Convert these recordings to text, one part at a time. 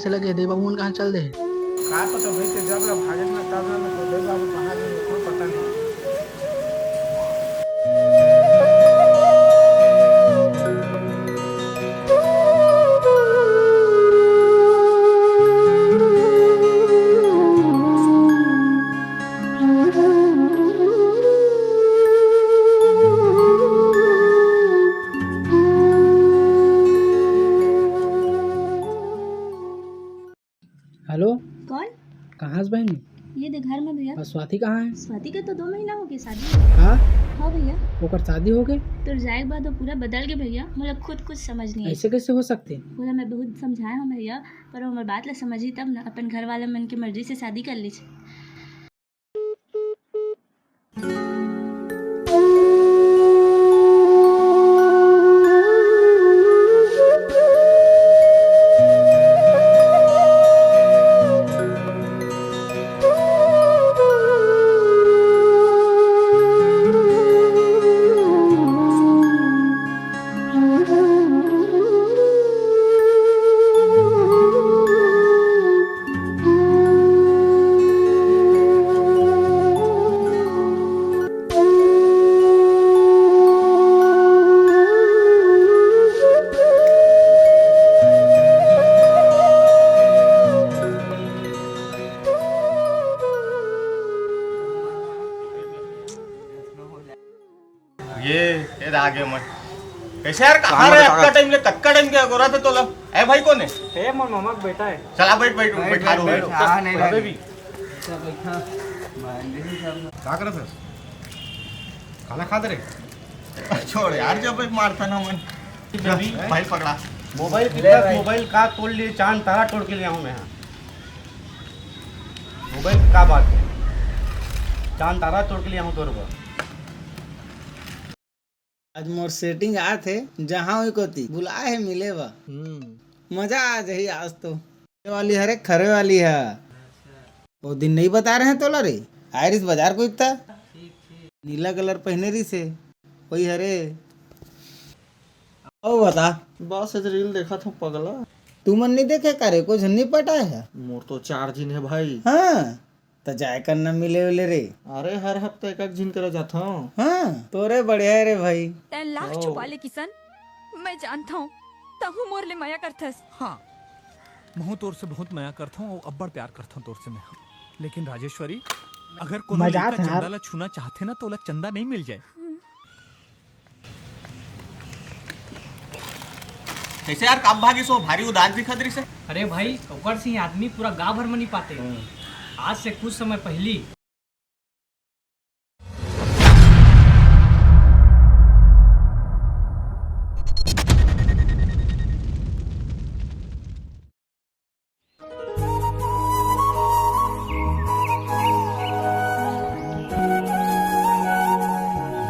कैसे लगे देव बाबू कहाँ चल दे। का पता भाई ते जब ला भागे ना तब ना तो देव बाबू कहाँ गए कोई पता नहीं। हेलो, कौन? कहाँ से बहन? ये देख घर में भैया। और स्वाति कहाँ है? स्वाति का तो 2 महीना हो गया शादी। हाँ, हाँ भैया। ओकर शादी हो गई? तो जाए के बाद तो पूरा बदल गए भैया। मुझे खुद कुछ समझ नहीं आई। ऐसे कैसे हो सकते? पूरा मैं बहुत समझाया हूँ भैया, पर वो हमारी बात ला समझी तब ना। अपन घर वाले मन की मर्जी से शादी कर ली। ये आगे मत कैसे यार कहाँ रहे कक्का टाइम क्या गोरा थे तो लब ए भाई कौन है? ए मोर मामा का बेटा है। चला बैठ बैठ बैठा रो बैठ हां नहीं लगे भी क्या कर रहे खाना खा दे रे छोड़ यार जब एक मारता ना मन भाई पकड़ा मोबाइल का तोड़ लिए चांद तारा तोड़ के ले आऊं मैं। मोबाइल का बात है, चांद तारा तोड़ के ले आऊं तोर को। आज मोर सेटिंग आए थे जहाँ हुई कोती बुलाए है मिले बा। मजा आ जाही आज तो। ये वाली हरे खरे वाली है। वो दिन नहीं बता रहे हैं तोला रे आयरिस बाजार को इतना नीला कलर पहने रही से वही हरे। ओ बता बस आज रील देखा था पगला। तू मन नहीं देखे करे को झन्नी पटाए है मोर तो 4 दिन है भाई। हाँ तो जाए करना मिले उले रे। अरे हर हफ्ते एक जिन करे जाता हूँ। हाँ तोरे बढ़िया है रे भाई। 10 लाख छुपा ले किसन, मैं जानता हूँ तहु मोर ले माया करथस। हाँ महू तोर से बहुत माया करता हूँ और अब्बड़ प्यार करता हूँ तोर से मैं। लेकिन राजेश्वरी अगर कोनो लड़का चंदा ला छूना चाहते ना तो ला चंदा नहीं मिल जाए। कैसे यार काम भागी सो भारी उदास दिखत रही से। अरे भाई कौकर सिंह आदमी पूरा गांव भर में नहीं पाते। आज से कुछ समय पहली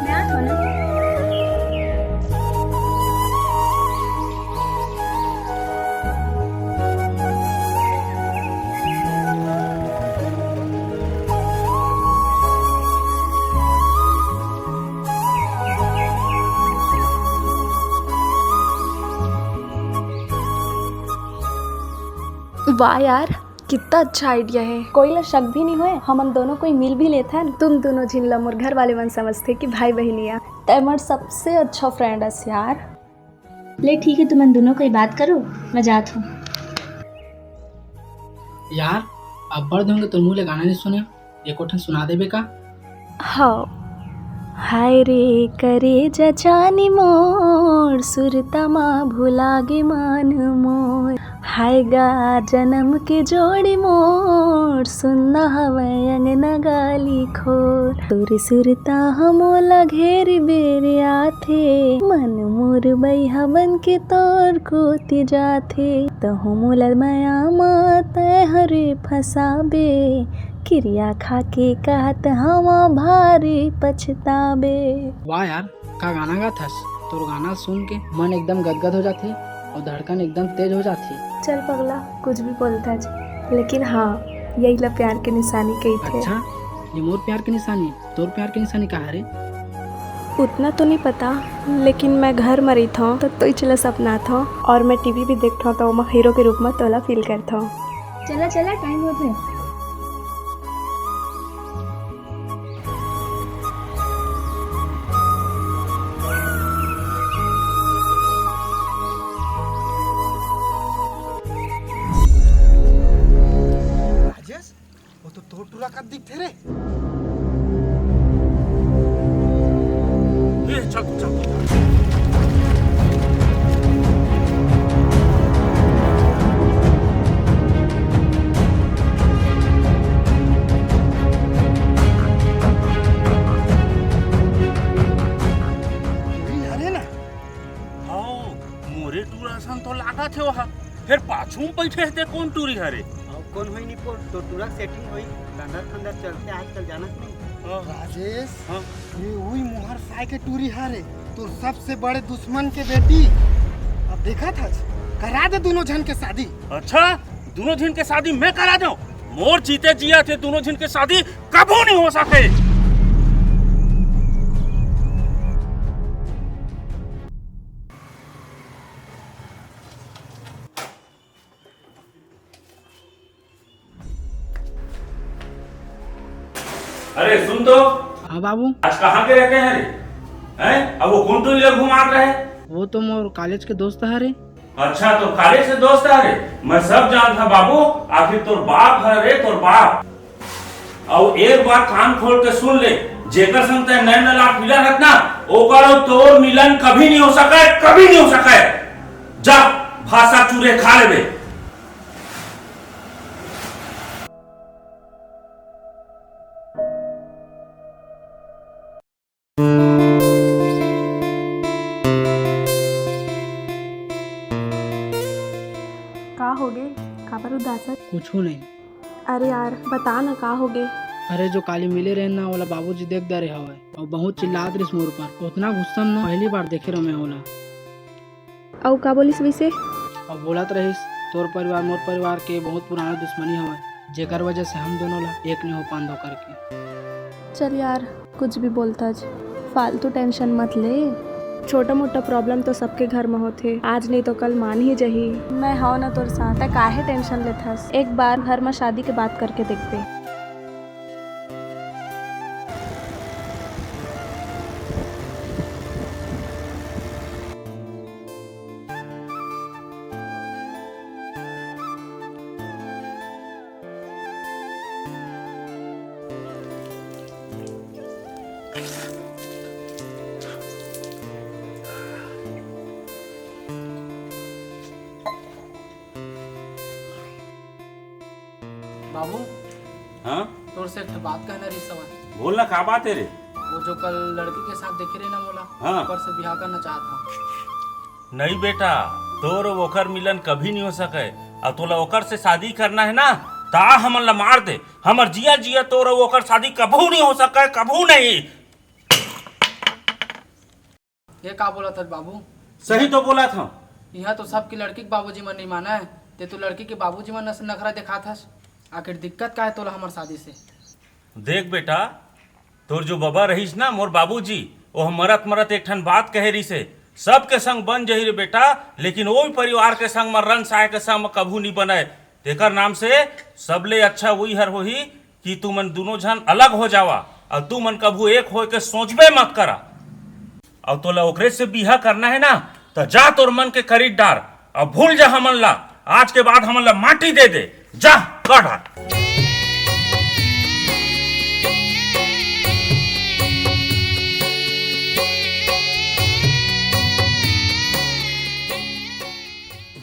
मैं आता हूँ ना। वाह यार कितना अच्छा आइडिया है। कोई ला शक भी नहीं हुए, हम दोनों कोई मिल भी लेते हैं। तुम दोनों जिन मोर घर वाले मन समझते कि भाई बहनिया तमर सबसे अच्छा फ्रेंड है यार। ले ठीक है, तुम दोनों कोई बात करो, मैं जात हूँ। यार अब बढ़ होंगे तो मुँह ले गाना नहीं सुने, एक उठन सुना देबे का। हाँ हाय रे करे जचानी मोर सुरतमा भुलागे मान मोर। हाय गा जन्म के जोड़ी मोर सुनना हवै अंगना गाली खोर। तोर सुरता हमोला घेर बेरे आथे मन मोर बैहा बन के तोर कोती जाथे। तो हमोला माया मात हरे फसाबे क्रिया खा के कहत हवा भारी पछताबे। वाह यार का गाना गा थस। तोर गाना सुन के मन एकदम गदगद हो जाती और धड़कन एकदम तेज हो जाती। चल पगला कुछ भी बोलता है, लेकिन हाँ यही ला प्यार की निशानी कही थे। अच्छा ये मोर प्यार की निशानी, तोर प्यार की निशानी कहाँ रे? उतना तो नहीं पता, लेकिन मैं घर में रही था तो चला सपना था और मैं टीवी भी देख था तो मैं हीरो के रूप में तोला फील करता हूँ। चला चला टाइम होते है। राजेश वो तो तोर टूरा का दिखते रे। चल चल अरे ना मोरे टूरा सन तो लागा थे वहाँ फिर पाछू में बैठे थे कौन टूरी हरे कौन हुई नहीं तो टूरा सेटिंग हुई ठंडा ठंडा चलते आजकल जाना नहीं। राजेश ये वही मुहर साय के टूरी हारे तो सबसे बड़े दुश्मन के बेटी। अब देखा था करा दे दोनों जन के शादी। अच्छा दोनों जन के शादी मैं करा दूं? मोर जीते जिया थे दोनों जन के शादी कबो नहीं हो सके। अरे सुन तो हाँ बाबू, आज कहाँ के रहते हैं रे? हैं? अब वो कौन टूरी घुमा रहे? वो तो मोर कॉलेज के दोस्त है रे। अच्छा तो कॉलेज से दोस्त है रे? मैं सब जानता बाबू, आखिर तोर बाप है रे तोर बाप। और एक बार कान खोल के सुन ले, जेकर संग ते नैन लाख मिलन है ना, ओकर और तोर मिलन कभी नहीं हो सके, कभी नहीं हो सके। जा भाषा चूरे खा लेबे। का हो गए? काबर उदास है? कुछ नहीं। अरे यार बता ना का हो गए? अरे जो काली मिले रहे ना वाला बाबूजी देख दे रहे हवे और बहुत चिल्लात रही मोर पर। उतना गुस्सा ना पहली बार देखे रहो मैं होला। और का बोलिस वैसे? और बोलत रहीस तोर परिवार मोर परिवार के बहुत पुराना दुश्मनी हवे, जेकर वजह से हम दोनों ला एक नहीं हो पांदो करके। चल यार कुछ भी बोलता फालतू टेंशन मत ले। छोटा मोटा प्रॉब्लम तो सबके घर में होते, आज नहीं तो कल मान ही जही। मैं हाँ ना तोर साथ, काहे टेंशन लेथस? एक बार घर में शादी के बात करके देखते। बाबू हाँ तोर से एक बात कहना रही सवन। बोलना का बात है रे? वो जो कल लड़की के साथ देखे रहे ना मोला, हाँ। ऊपर से ब्याह करना चाहता हूँ। नहीं बेटा, तोर ओकर मिलन कभी नहीं हो सके। और तोला ओकर से शादी करना है ना, ता हमन ला मार दे। हमर जिया जिया तोर ओकर शादी कबू नहीं हो सके, कबू नहीं। ये का बोला था बाबू? सही तो बोला था। यहाँ तो सबकी लड़की के बाबूजी मन नहीं माना है, ते तू लड़की के बाबूजी मन से नखरा दिखा था। आखिर दिक्कत का है तोला हमार शादी से? देख बेटा, तोर जो बाबा रहीस ना मोर बाबूजी, वो मरत मरत एक ठन बात कहे रही से, सबके संग बन जही रे बेटा, लेकिन वो भी परिवार के संग में रंग साय के संग कभू नहीं बने। तेकर नाम से सबले अच्छा वही हर होही कि तू मन दोनों जन अलग हो जावा और तू मन कभू एक हो के सोचबे मत करा। और तोला ओकरे से बिहा करना है ना, तो जा तोर मन के खरीद डार और भूल जा हमन ला। आज के बाद हमन ला माटी दे दे, जा कर डार।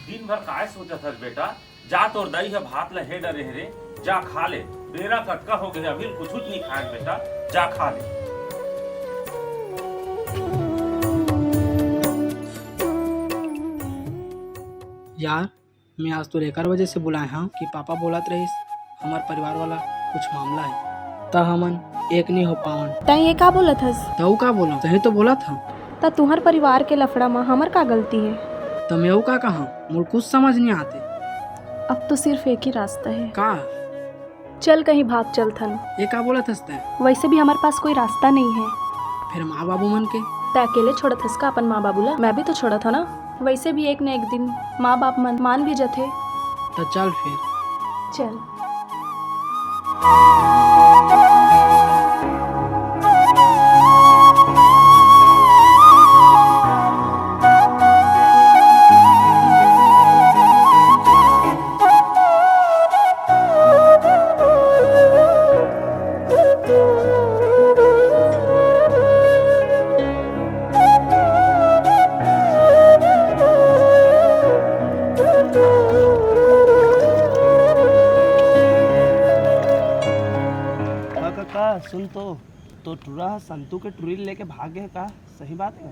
दिन भर काय सोचत हस बेटा? जा तोर दही है भात ला हेड रहे रे, जा खा ले। बेरा कटका हो गया, अभी कुछ नहीं खाए बेटा, जा खा ले। यार मैं आज तो लेकर वजह से बुलाए हाँ कि पापा बोलत रहीस हमार परिवार वाला कुछ मामला है, ता हमन एक नहीं हो पावन। तय ये का बोला थस? तो का बोला? सही तो बोला था। ता तुम्हार परिवार के लफड़ा में हमर का गलती है? तो मैं का कहा, मुझे कुछ समझ नहीं आते। अब तो सिर्फ एक ही रास्ता है। का? चल कहीं भाग चल थन। ये का बोला था? वैसे भी हमारे पास कोई रास्ता नहीं है। फिर माँ बाबू मन के? ते अकेले छोड़त हस का अपन माँ बाबू ला? मैं भी तो छोड़ा था ना। वैसे भी एक न एक दिन माँ बाप मन मान भी जाते। तो चल फिर। चल। सुन तो टूरा संतू के टूरी लेके भागे का सही बात है?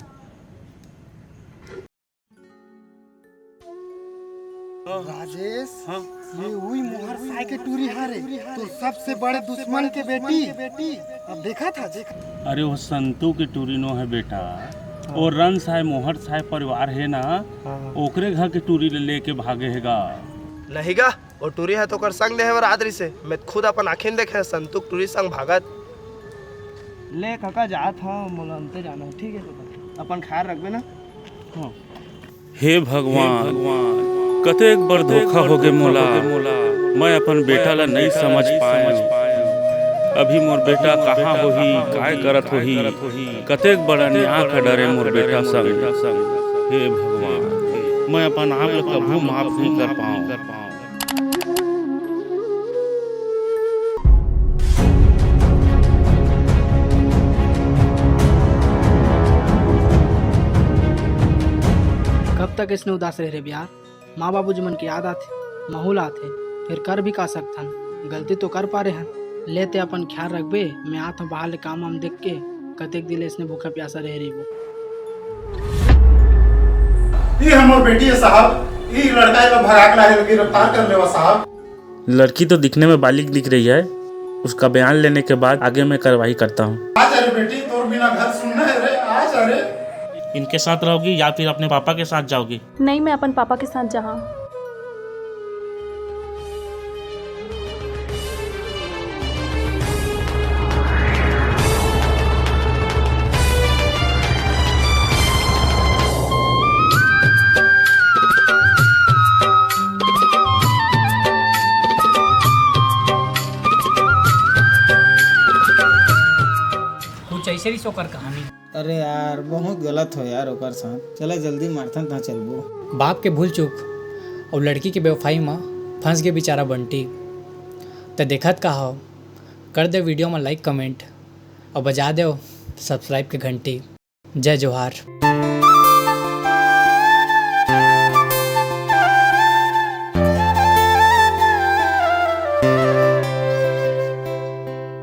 राजेश, ये वही मोहर साय के टूरी हारे तो सबसे बड़े दुश्मन के बेटी। अब देखा था अरे वो संतू के टूरी नो है बेटा, वो रन साय मोहर साय परिवार है ना, ओकरे घर के टूरी लेके भागे हैगा। नहीं गा, वो टूरी है तो कर संग ले आदरी से मैं खुद अपन आँखें देखे संतू टूरी संग भागत। ले काका जात हाँ मोलंते जाना है। ठीक है अपन ख्याल रखबे ना। हाँ। हे भगवान, कतेक बार धोखा हो गए मोला, मैं अपन बेटा ला नहीं समझ पाया। अभी मोर बेटा कहाँ होही, काय करत होही, कतेक बड़ा न्याय का डरे मोर बेटा संग। हे भगवान, मैं अपन आप ला कभी माफ नहीं कर पाऊँ। कब तक इसने उदास रह बिहार? माँ बाबू जी मन की याद आथे, माहौल आथे, फिर कर भी का सकथन। गलती तो कर पा रहे हैं, लेते अपन ख्याल रखबे। मैं आता हूँ बाहर ले काम वाम देख के, कतेक दिल इसने भूखा प्यासा रह रही वो। ये हमार बेटी है साहब, ये लड़का है भगा के लाए गिरफ्तार कर लेवा साहब। लड़की तो दिखने में बालिग दिख रही है, उसका बयान लेने के बाद आगे मैं कार्रवाई करता हूँ। आज अरे बेटी तोर बिना घर सुनना है रे, आज अरे। इनके साथ रहोगी या फिर अपने पापा के साथ जाओगी? नहीं, मैं अपन पापा के साथ जहाँ। कुछ ऐसे ही सोकर कहानी। अरे यार बहुत गलत हो यार ओकर साथ। चला जल्दी मारथन ता चलबो। बाप के भूल चूक और लड़की के बेवफाई में फंस गए बेचारा बंटी। तो देखत का हो, कर दे वीडियो में लाइक कमेंट और बजा दो सब्सक्राइब के घंटी। जय जोहार।